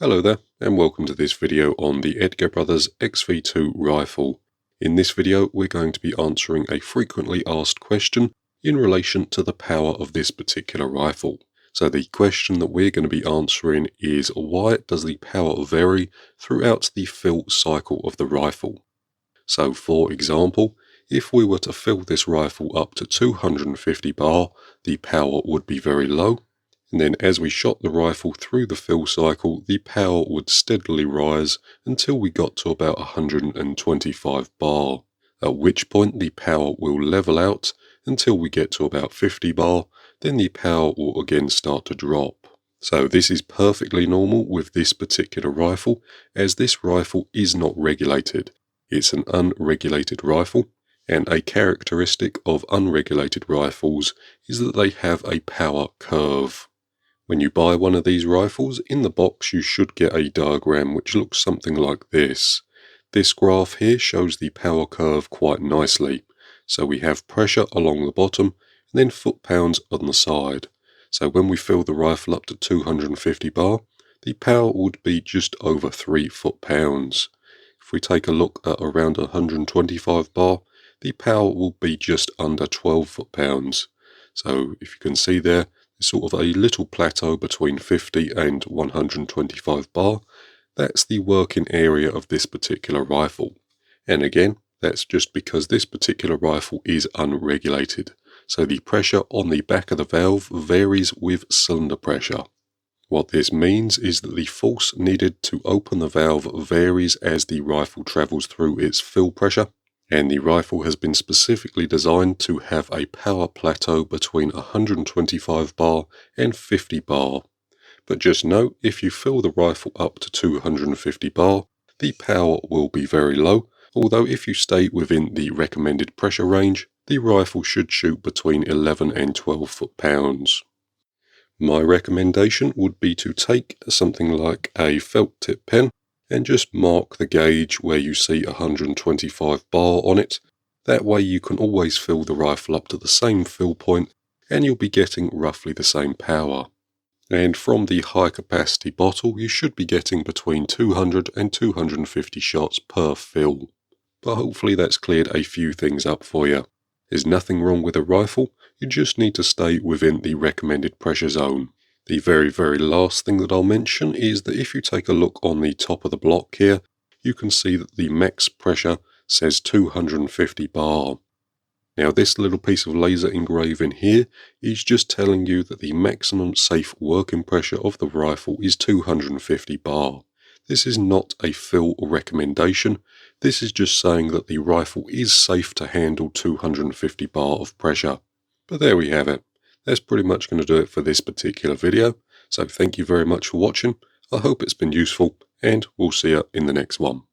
Hello there, and welcome to this video on the EB Brothers XV2 rifle. In this video, we're going to be answering a frequently asked question in relation to the power of this particular rifle. So the question that we're going to be answering is, why does the power vary throughout the fill cycle of the rifle? So for example, if we were to fill this rifle up to 250 bar, the power would be very low. And then as we shot the rifle through the fill cycle, the power would steadily rise until we got to about 125 bar, at which point the power will level out until we get to about 50 bar, then the power will again start to drop. So this is perfectly normal with this particular rifle, as this rifle is not regulated. It's an unregulated rifle, and a characteristic of unregulated rifles is that they have a power curve. When you buy one of these rifles, in the box you should get a diagram which looks something like this. This graph here shows the power curve quite nicely. So we have pressure along the bottom and then foot-pounds on the side. So when we fill the rifle up to 250 bar, the power would be just over 3 foot-pounds. If we take a look at around 125 bar, the power will be just under 12 foot-pounds. So if you can see there, there's sort of a little plateau between 50 and 125 bar. That's the working area of this particular rifle. And again, that's just because this particular rifle is unregulated. So the pressure on the back of the valve varies with cylinder pressure. What this means is that the force needed to open the valve varies as the rifle travels through its fill pressure, and the rifle has been specifically designed to have a power plateau between 125 bar and 50 bar. But just note, if you fill the rifle up to 250 bar, the power will be very low, although if you stay within the recommended pressure range, the rifle should shoot between 11 and 12 foot-pounds. My recommendation would be to take something like a felt tip pen and just mark the gauge where you see 125 bar on it. That way you can always fill the rifle up to the same fill point and you'll be getting roughly the same power. And from the high capacity bottle you should be getting between 200 and 250 shots per fill. But hopefully that's cleared a few things up for you. There's nothing wrong with a rifle, you just need to stay within the recommended pressure zone. The very last thing that I'll mention is that if you take a look on the top of the block here, you can see that the max pressure says 250 bar. Now this little piece of laser engraving here is just telling you that the maximum safe working pressure of the rifle is 250 bar. This is not a fill recommendation, this is just saying that the rifle is safe to handle 250 bar of pressure. But there we have it. That's pretty much going to do it for this particular video. So thank you very much for watching. I hope it's been useful, and we'll see you in the next one.